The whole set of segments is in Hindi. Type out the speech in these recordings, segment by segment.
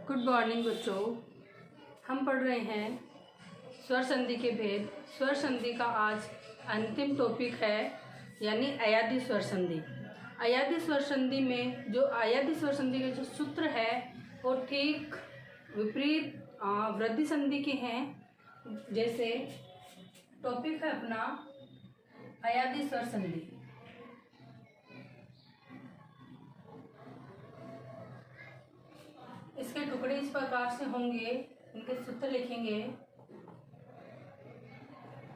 गुड मॉर्निंग बच्चों। हम पढ़ रहे हैं स्वर संधि के भेद। स्वर संधि का आज अंतिम टॉपिक है यानी अयादी स्वर संधि। अयादी स्वर संधि में जो अयादी स्वर संधि के जो सूत्र है वो ठीक विपरीत वृद्धि संधि के हैं। जैसे टॉपिक है अपना अयादी स्वर संधि। इसके टुकड़े इस प्रकार से होंगे, इनके सूत्र लिखेंगे।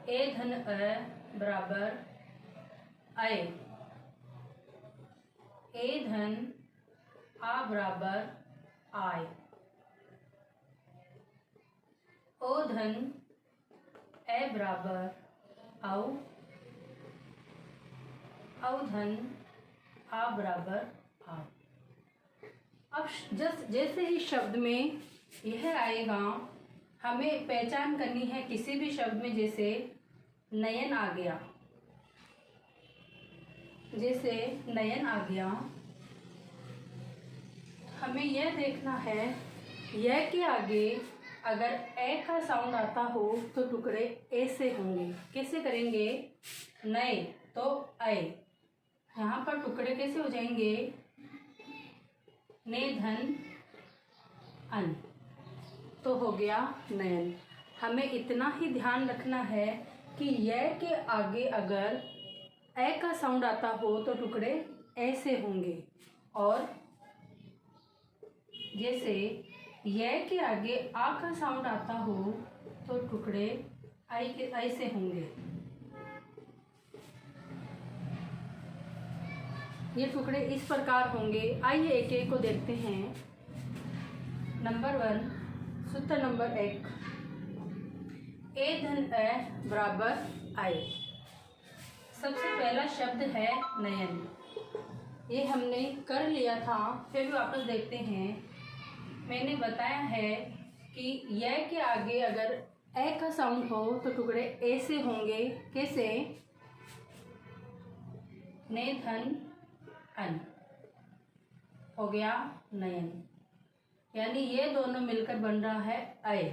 ए धन अ बराबर आय, ए धन आ बराबर आय, ओ धन ए बराबर औ, औ धन आ बराबर आ। अब जैसे ही शब्द में यह आएगा, हमें पहचान करनी है किसी भी शब्द में। जैसे नयन आ गया, जैसे नयन आ गया, हमें यह देखना है यह के आगे अगर ए का साउंड आता हो तो टुकड़े ए से होंगे। कैसे करेंगे? नए तो आए, यहाँ पर टुकड़े कैसे हो जाएंगे? ने धन अन, तो हो गया नयन। हमें इतना ही ध्यान रखना है कि यह के आगे अगर ए का साउंड आता हो तो टुकड़े ए से होंगे, और जैसे यह के आगे आ का साउंड आता हो तो टुकड़े आई से होंगे। ये टुकड़े इस प्रकार होंगे। आइए एक एक को देखते हैं। नंबर 1, सूत्र नंबर 1, ए धन अ बराबर आय। सबसे पहला शब्द है नयन। ये हमने कर लिया था, फिर भी वापस देखते हैं। मैंने बताया है कि यह के आगे अगर ए का साउंड हो तो टुकड़े ए से होंगे। कैसे? ने धन अन, हो गया नयन, यानी ये दोनों मिलकर बन रहा है अय।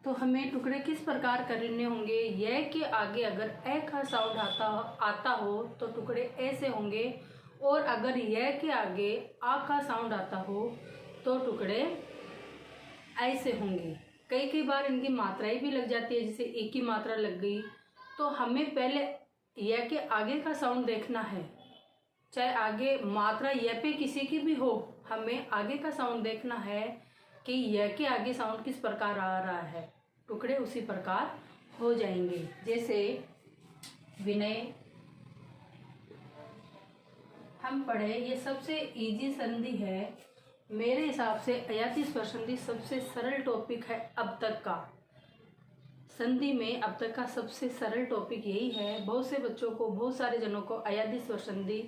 तो हमें टुकड़े किस प्रकार करने होंगे? यह के आगे अगर ए का साउंड आता हो तो टुकड़े ए से होंगे, और अगर यह के आगे आ का साउंड आता हो तो टुकड़े ऐ से होंगे। कई बार इनकी मात्राएं भी लग जाती है, जैसे एक ही मात्रा लग गई। तो हमें पहले यह के आगे का साउंड देखना है, चाहे आगे मात्रा य पे किसी की भी हो, हमें आगे का साउंड देखना है कि य के आगे साउंड किस प्रकार आ रहा है। टुकड़े उसी प्रकार हो जाएंगे। जैसे विनय हम पढ़े, ये सबसे इजी संधि है मेरे हिसाब से। अयादी स्वर संधि सबसे सरल टॉपिक है अब तक का। संधि में अब तक का सबसे सरल टॉपिक यही है। बहुत से बच्चों को, बहुत सारे जनों को अयादी स्वर संधि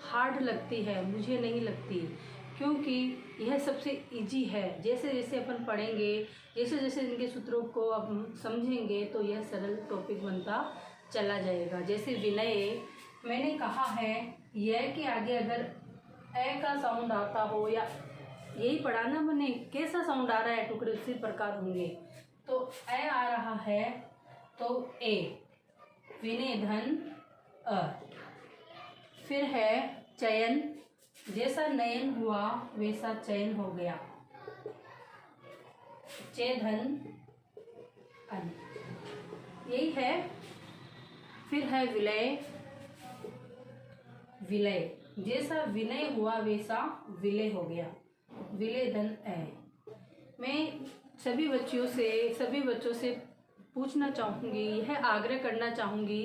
हार्ड लगती है, मुझे नहीं लगती, क्योंकि यह सबसे इजी है। जैसे जैसे अपन पढ़ेंगे, जैसे जैसे इनके सूत्रों को अब समझेंगे तो यह सरल टॉपिक बनता चला जाएगा। जैसे विनय, मैंने कहा है यह के आगे अगर ए का साउंड आता हो, या यही पढ़ाना मैंने, कैसा साउंड आ रहा है टुकड़े उसी प्रकार होंगे। तो ए आ रहा है तो ए, विनय धन अ। फिर है चयन, जैसा नयन हुआ वैसा चयन हो गया, चे धन अन, यही है। फिर है विलय, विलय जैसा विनय हुआ वैसा विलय हो गया, विलय धन ए। मैं सभी बच्चों से पूछना चाहूँगी, यह आग्रह करना चाहूँगी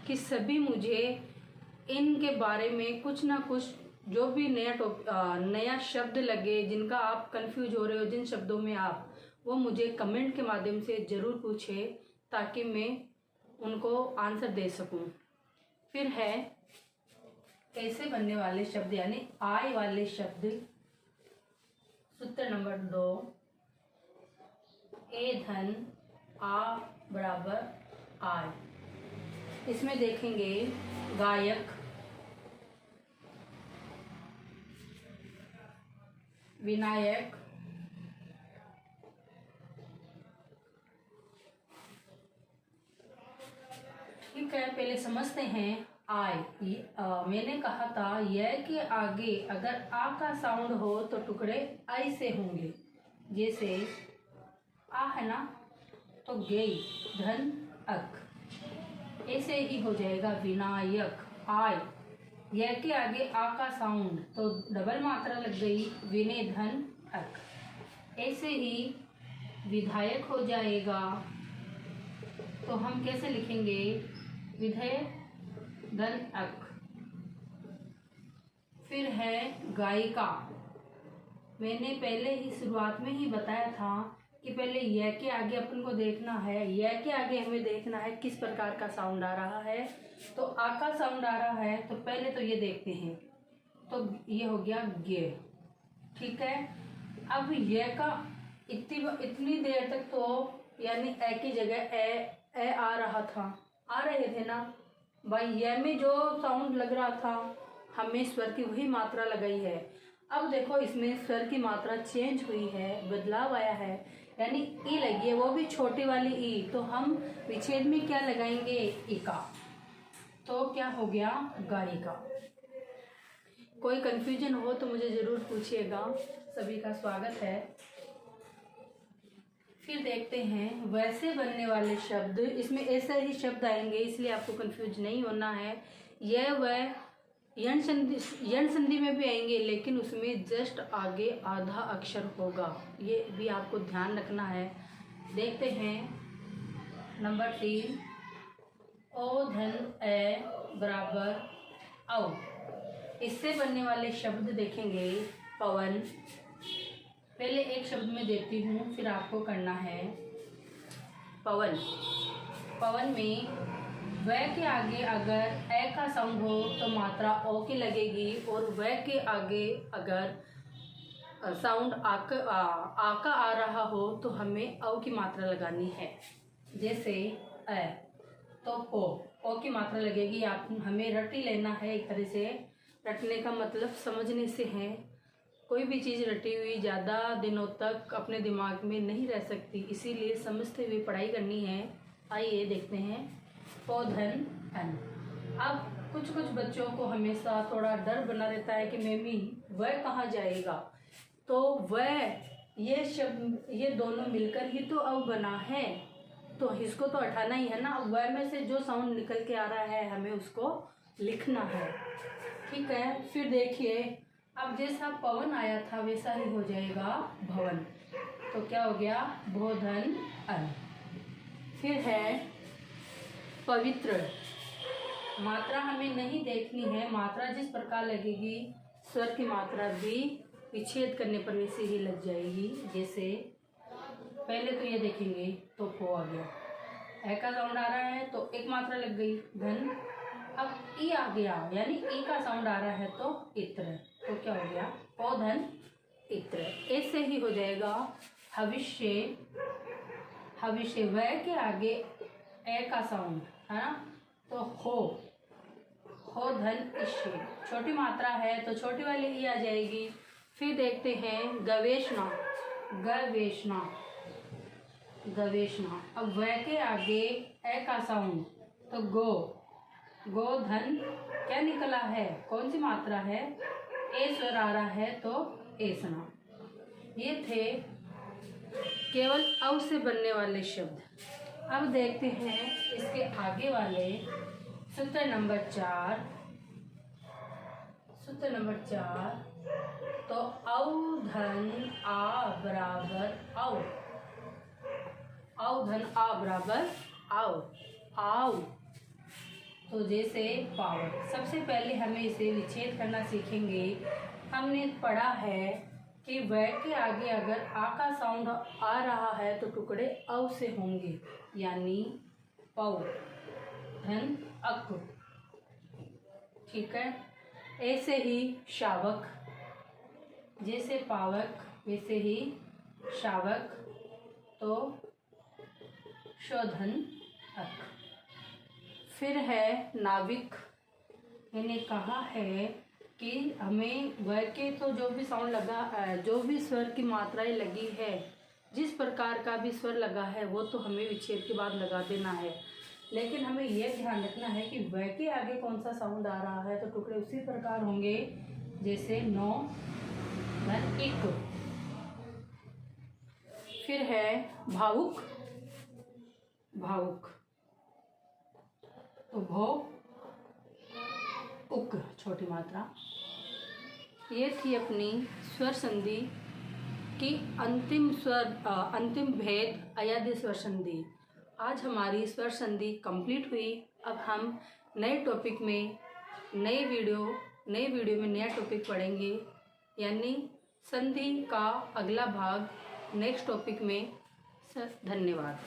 कि सभी मुझे इनके बारे में कुछ ना कुछ, जो भी नया शब्द लगे, जिनका आप कंफ्यूज हो रहे हो, जिन शब्दों में आप, वो मुझे कमेंट के माध्यम से ज़रूर पूछें ताकि मैं उनको आंसर दे सकूं। फिर है ऐसे बनने वाले शब्द यानी आय वाले शब्द। सूत्र नंबर 2, ए धन आ बराबर आय। इसमें देखेंगे गायक, विनायक, ठीक है, पहले समझते हैं आय। मैंने कहा था यह के आगे अगर आ का साउंड हो तो टुकड़े आई से होंगे। जैसे आ है ना, तो गई धन अक, ऐसे ही हो जाएगा विनायक आय। यह के आगे आ का साउंड तो डबल मात्रा लग गई विने धन अक, ऐसे ही विधायक हो जाएगा। तो हम कैसे लिखेंगे, विधेय धन अक। फिर है गायिका। मैंने पहले ही शुरुआत में ही बताया था कि पहले यह के आगे अपन को देखना है, यह के आगे हमें देखना है किस प्रकार का साउंड आ रहा है। तो आ का साउंड आ रहा है तो पहले तो ये देखते हैं, तो ये हो गया गे, ठीक है। अब यह का इतनी देर तक तो यानी ए की जगह ए आ रहा था, आ रहे थे ना भाई। यह में जो साउंड लग रहा था हमें स्वर की वही मात्रा लगाई है। अब देखो इसमें स्वर की मात्रा चेंज हुई है, बदलाव आया है, यानी ई लगी है, वो भी छोटी वाली ई। तो हम विच्छेद में क्या लगाएंगे, इका। तो क्या हो गया, गायिका। कोई कंफ्यूजन हो तो मुझे ज़रूर पूछिएगा, सभी का स्वागत है। फिर देखते हैं वैसे बनने वाले शब्द। इसमें ऐसे ही शब्द आएंगे, इसलिए आपको कंफ्यूज नहीं होना है। यह वह यण संधि में भी आएंगे, लेकिन उसमें जस्ट आगे आधा अक्षर होगा, ये भी आपको ध्यान रखना है। देखते हैं नंबर 3, ओ धन ए बराबर औ। इससे बनने वाले शब्द देखेंगे पवन। पहले एक शब्द में देती हूँ, फिर आपको करना है पवन। पवन में व के आगे अगर ए का साउंड हो तो मात्रा ओ की लगेगी, और व के आगे अगर साउंड आ का आ रहा हो तो हमें औ की मात्रा लगानी है। जैसे ए तो ओ की मात्रा लगेगी। आप हमें रट ही लेना है एक तरह से। रटने का मतलब समझने से है। कोई भी चीज़ रटी हुई ज़्यादा दिनों तक अपने दिमाग में नहीं रह सकती, इसीलिए समझते हुए पढ़ाई करनी है। आइए देखते हैं पौ धन अन। अब कुछ बच्चों को हमेशा थोड़ा डर बना रहता है कि मेमी वह कहाँ जाएगा। तो वह ये शब्द ये दोनों मिलकर ही तो अब बना है, तो इसको तो हटाना ही है ना। वह में से जो साउंड निकल के आ रहा है हमें उसको लिखना है, ठीक है। फिर देखिए अब जैसा पवन आया था वैसा ही हो जाएगा भवन। तो क्या हो गया, भोधन अन। फिर है पवित्र। मात्रा हमें नहीं देखनी है, मात्रा जिस प्रकार लगेगी स्वर की मात्रा भी विच्छेद करने पर वैसे ही लग जाएगी। जैसे पहले तो ये देखेंगे तो पो आ गया, ए का साउंड आ रहा है तो एक मात्रा लग गई धन। अब ई आ गया यानी ई का साउंड आ रहा है तो इत्र, तो क्या हो गया पौधन इत्र। ऐसे ही हो जाएगा हविष्य। हविष्य व के आगे ए का साउंड है ना, तो हो धन इष्य, छोटी मात्रा है तो छोटी वाली ई आ जाएगी। फिर देखते हैं गवेषणा। गवेषणा गवेषणा। अब व के आगे ए का साउंड तो गो धन क्या निकला है, कौन सी मात्रा है, ए स्वर आ रहा है तो ऐसना। ये थे केवल अव से बनने वाले शब्द। अब देखते हैं इसके आगे वाले सूत्र नंबर 4। सूत्र नंबर 4 तो औ धन आ बराबर औ। औ धन आ बराबर आओ आओ। तो जैसे पावर, सबसे पहले हमें इसे विच्छेद करना सीखेंगे। हमने पढ़ा है कि व के आगे अगर आ का साउंड आ रहा है तो टुकड़े अव से होंगे, यानी पौ धन अक, ठीक है। ऐसे ही शावक, जैसे पावक वैसे ही शावक, तो शोधन अक। फिर है नाविक। मैंने कहा है कि हमें व के तो जो भी साउंड लगा, जो भी स्वर की मात्राएं लगी है, जिस प्रकार का भी स्वर लगा है वो तो हमें विच्छेद के बाद लगा देना है। लेकिन हमें यह ध्यान रखना है कि व के आगे कौन सा साउंड आ रहा है, तो टुकड़े उसी प्रकार होंगे जैसे नौ धन इक। फिर है भावुक, भावुक, तो भो उक छोटी मात्रा। ये थी अपनी स्वर संधि की अंतिम भेद अयादी स्वर संधि। आज हमारी स्वर संधि कंप्लीट हुई। अब हम नए टॉपिक में नए वीडियो में नया टॉपिक पढ़ेंगे, यानी संधि का अगला भाग नेक्स्ट टॉपिक में। धन्यवाद।